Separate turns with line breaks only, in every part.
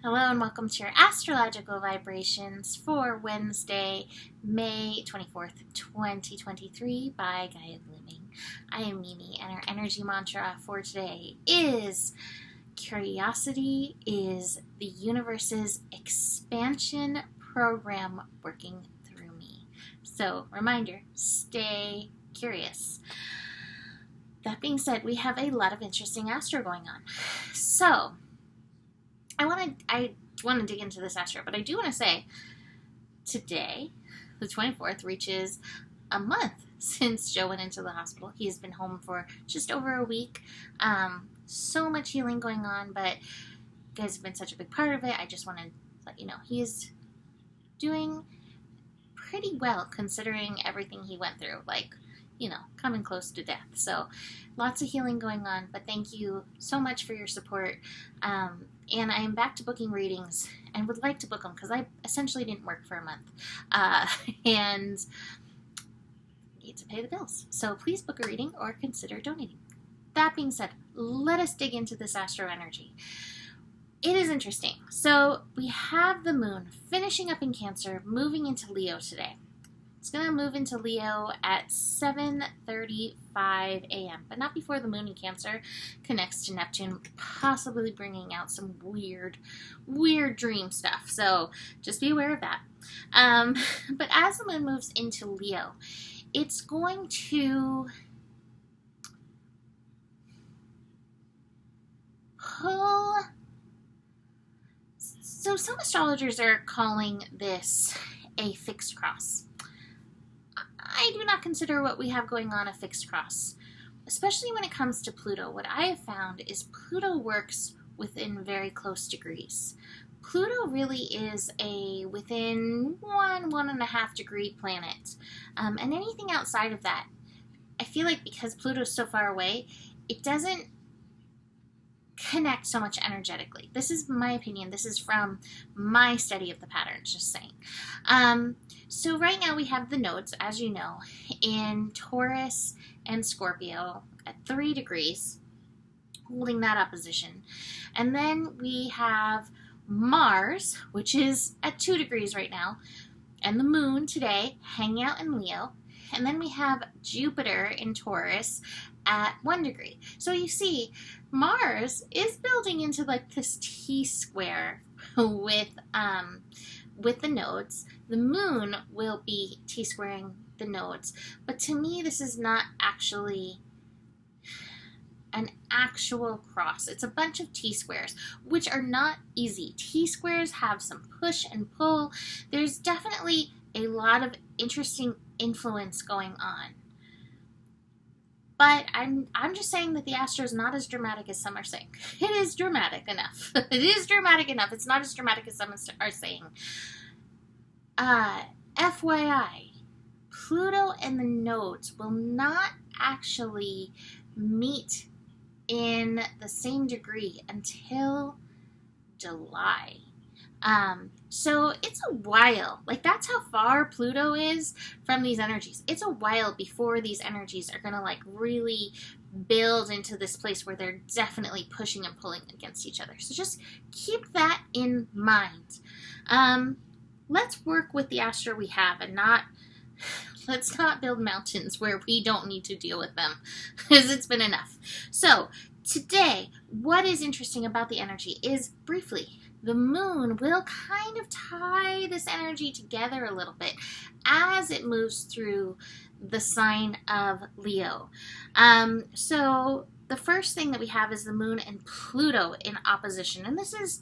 Hello and welcome to your astrological vibrations for Wednesday, May 24th, 2023 by Gaia Blooming. I am Mimi and our energy mantra for today is curiosity is the universe's expansion program working through me. So, reminder, stay curious. That being said, we have a lot of interesting astro going on. So, I want to dig into this astro, but I do want to say today, the 24th, reaches a month since Joe went into the hospital. He has been home for just over a week. So much healing going on, but you guys have been such a big part of it. I just want to let you know he is doing pretty well considering everything he went through, coming close to death. So lots of healing going on, but thank you so much for your support. And I am back to booking readings and would like to book them because I essentially didn't work for a month and need to pay the bills. So please book a reading or consider donating. That being said, let us dig into this astro energy. It is interesting. So we have the moon finishing up in Cancer, moving into Leo today. It's going to move into Leo at 7:35 a.m., but not before the moon in Cancer connects to Neptune, possibly bringing out some weird dream stuff. So just be aware of that. But as the moon moves into Leo, it's going to pull. So some astrologers are calling this a fixed cross. I do not consider what we have going on a fixed cross, especially when it comes to Pluto. What I have found is Pluto works within very close degrees. Pluto really is a within 1.5 degree planet. And anything outside of that, I feel like because Pluto is so far away, it doesn't connect so much energetically. This is my opinion. This is from my study of the patterns, just saying. So right now we have the nodes, as you know, in Taurus and Scorpio at 3 degrees, holding that opposition. And then we have Mars, which is at 2 degrees right now, and the moon today hanging out in Leo. And then we have Jupiter in Taurus at 1 degree. So you see, Mars is building into like this T-square with the nodes. The moon will be T-squaring the nodes. But to me, this is not actually an actual cross. It's a bunch of T-squares, which are not easy. T-squares have some push and pull. There's definitely a lot of interesting influence going on. But I'm just saying that the astro is not as dramatic as some are saying. It is dramatic enough. It is dramatic enough. It's not as dramatic as some are saying. FYI, Pluto and the nodes will not actually meet in the same degree until July. So it's a while. Like, that's how far Pluto is from these energies. It's a while before these energies are going to really build into this place where they're definitely pushing and pulling against each other. So just keep that in mind. Let's work with the astro we have and let's not build mountains where we don't need to deal with them, because it's been enough. So today, what is interesting about the energy is, briefly, the moon will kind of tie this energy together a little bit as it moves through the sign of Leo. So the first thing that we have is the moon and Pluto in opposition. And this is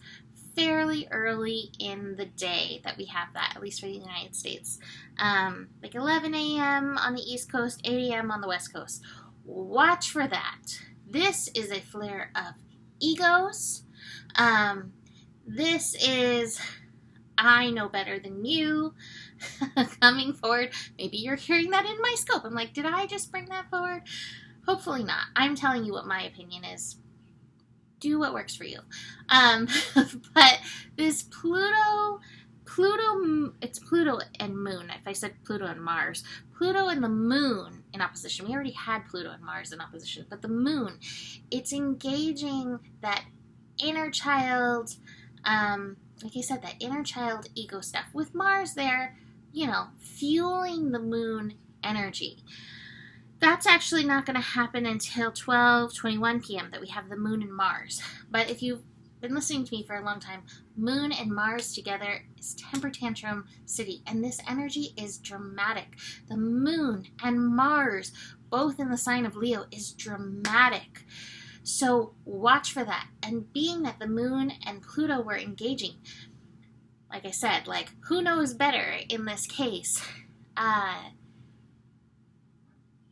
fairly early in the day that we have that, at least for the United States. 11 a.m. on the East Coast, 8 a.m. on the West Coast. Watch for that. This is a flare of egos. This is, I know better than you, coming forward. Maybe you're hearing that in my scope. I'm like, did I just bring that forward? Hopefully not. I'm telling you what my opinion is. Do what works for you. But this it's Pluto and Moon. If I said Pluto and Mars, Pluto and the Moon in opposition. We already had Pluto and Mars in opposition, but the Moon, it's engaging that inner child, Like I said, that inner child ego stuff. With Mars there, fueling the moon energy. That's actually not going to happen until 12:21 p.m. that we have the moon and Mars. But if you've been listening to me for a long time, moon and Mars together is temper tantrum city, and this energy is dramatic. The moon and Mars, both in the sign of Leo, is dramatic. So watch for that. And being that the moon and Pluto were engaging, like I said, like, who knows better in this case?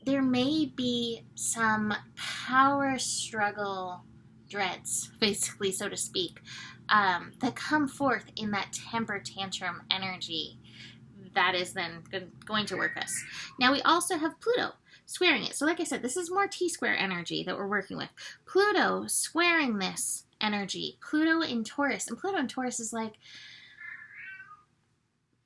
There may be some power struggle dreads, basically, so to speak, that come forth in that temper tantrum energy that is then going to work us. Now, we also have Pluto squaring it. So like I said, this is more T-square energy that we're working with. Pluto squaring this energy. Pluto in Taurus. And Pluto in Taurus is like,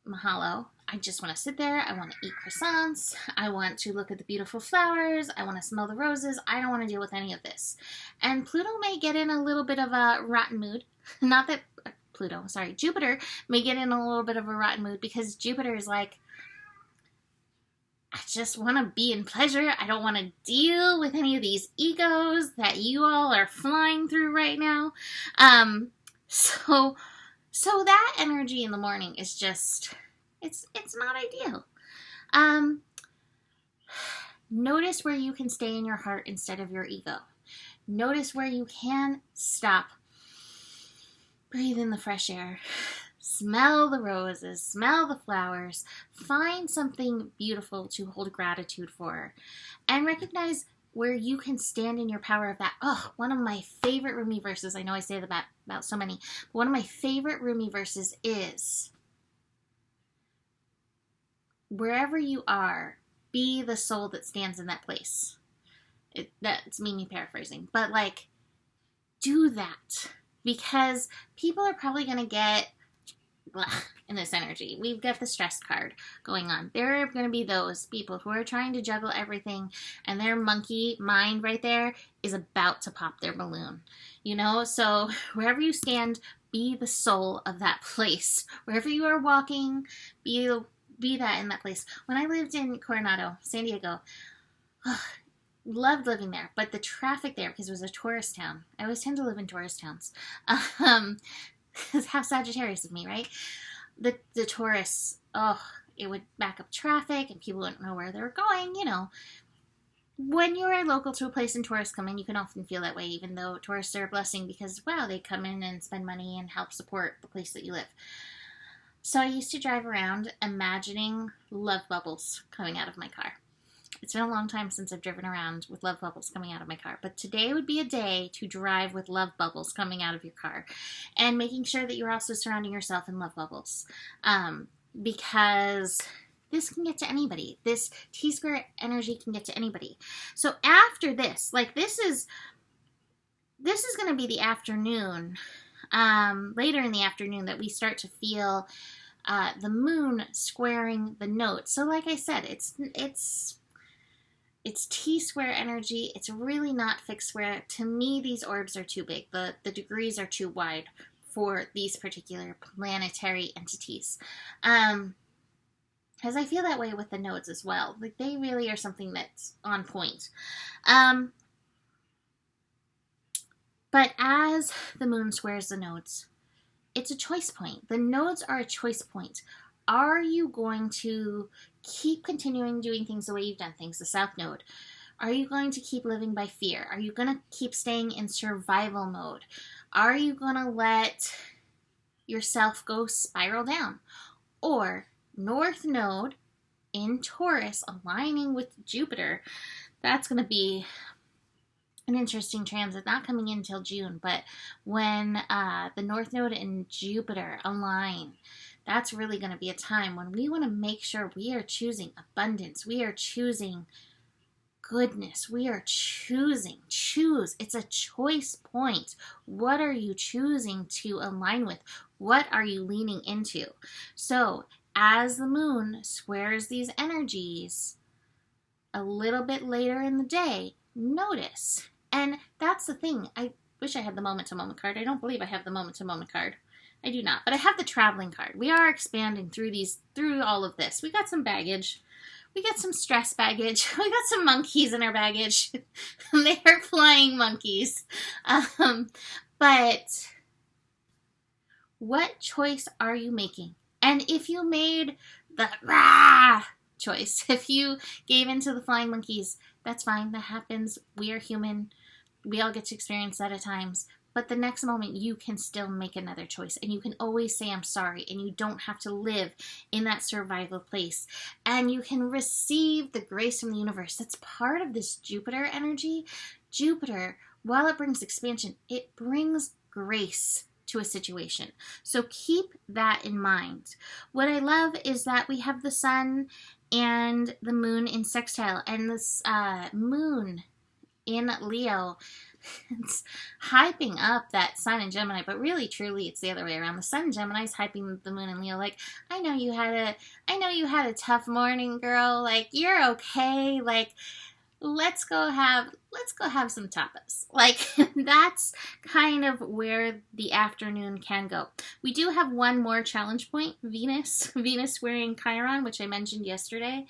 mahalo. I just want to sit there. I want to eat croissants. I want to look at the beautiful flowers. I want to smell the roses. I don't want to deal with any of this. And Pluto may get in a little bit of a rotten mood. Not that Jupiter may get in a little bit of a rotten mood because Jupiter is like, I just want to be in pleasure. I don't want to deal with any of these egos that you all are flying through right now. So that energy in the morning is just, it's not ideal. Notice where you can stay in your heart instead of your ego. Notice where you can stop. Breathe in the fresh air. Smell the roses. Smell the flowers. Find something beautiful to hold gratitude for. And recognize where you can stand in your power of that. Oh, one of my favorite Rumi verses. I know I say that about so many. But one of my favorite Rumi verses is, wherever you are, be the soul that stands in that place. That's me paraphrasing. But like, do that. Because people are probably going to get in this energy. We've got the stress card going on. There are going to be those people who are trying to juggle everything, and their monkey mind right there is about to pop their balloon. So wherever you stand, be the soul of that place. Wherever you are walking, be that in that place. When I lived in Coronado, San Diego, loved living there, but the traffic there, because it was a tourist town. I always tend to live in tourist towns. How Sagittarius of me, right? The tourists, it would back up traffic and people wouldn't know where they were going, When you are local to a place and tourists come in, you can often feel that way, even though tourists are a blessing because, wow, they come in and spend money and help support the place that you live. So I used to drive around imagining love bubbles coming out of my car. It's been a long time since I've driven around with love bubbles coming out of my car, but today would be a day to drive with love bubbles coming out of your car and making sure that you're also surrounding yourself in love bubbles, because this can get to anybody. This T-square energy can get to anybody. So after this, this is going to be the afternoon, later in the afternoon, that we start to feel the moon squaring the nodes. So like I said, it's T-square energy. It's really not fixed square. To me, these orbs are too big. The degrees are too wide for these particular planetary entities. Because I feel that way with the nodes as well. Like, they really are something that's on point. But as the moon squares the nodes, it's a choice point. The nodes are a choice point. Are you going to keep continuing doing things the way you've done things, the South Node? Are you going to keep living by fear? Are you going to keep staying in survival mode? Are you going to let yourself go spiral down? Or North Node in Taurus aligning with Jupiter, that's going to be an interesting transit, not coming in until June, but when the North Node and Jupiter align, that's really going to be a time when we want to make sure we are choosing abundance. We are choosing goodness. We are choose. It's a choice point. What are you choosing to align with? What are you leaning into? So as the moon squares these energies a little bit later in the day, notice. And that's the thing. I wish I had the moment-to-moment card. I don't believe I have the moment-to-moment card. I do not, but I have the traveling card. We are expanding through all of this. We got some baggage. We got some stress baggage. We got some monkeys in our baggage. They are flying monkeys. But what choice are you making? And if you made the rah choice, if you gave into the flying monkeys, that's fine. That happens. We are human. We all get to experience that at times. But the next moment, you can still make another choice. And you can always say, I'm sorry. And you don't have to live in that survival place. And you can receive the grace from the universe. That's part of this Jupiter energy. Jupiter, while it brings expansion, it brings grace to a situation. So keep that in mind. What I love is that we have the sun and the moon in sextile. And this moon in Leo, it's hyping up that sun in Gemini, but really, truly, it's the other way around. The sun in Gemini is hyping the moon in Leo. Like, I know you had a tough morning, girl. Like, you're okay. Like, let's go have some tapas. Like, that's kind of where the afternoon can go. We do have one more challenge point, Venus wearing Chiron, which I mentioned yesterday.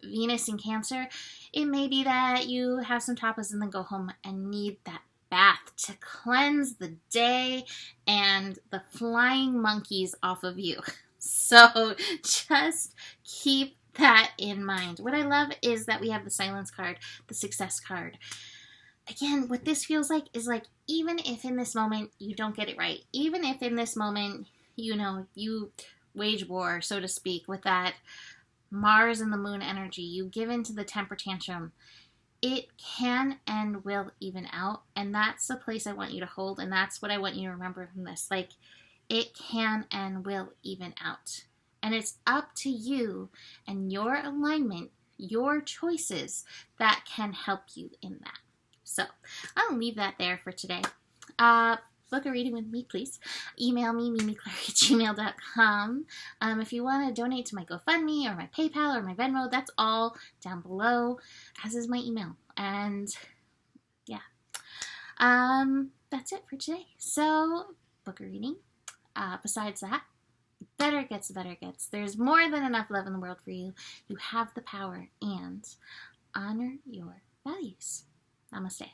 Venus in Cancer. It may be that you have some tapas and then go home and need that bath to cleanse the day and the flying monkeys off of you. So just keep that in mind. What I love is that we have the silence card, the success card. Again, what this feels like is like, even if in this moment you don't get it right, even if in this moment, you wage war, so to speak, with that Mars and the moon energy, you give into the temper tantrum, it can and will even out. And that's the place I want you to hold. And that's what I want you to remember from this. Like, it can and will even out. And it's up to you and your alignment, your choices that can help you in that. So I'll leave that there for today. Book a reading with me, please. Email me, mimiclark@gmail.com. If you want to donate to my GoFundMe or my PayPal or my Venmo, that's all down below, as is my email. And yeah, that's it for today. So book a reading. Besides that, better it gets, the better it gets. There's more than enough love in the world for you. You have the power, and honor your values. Namaste.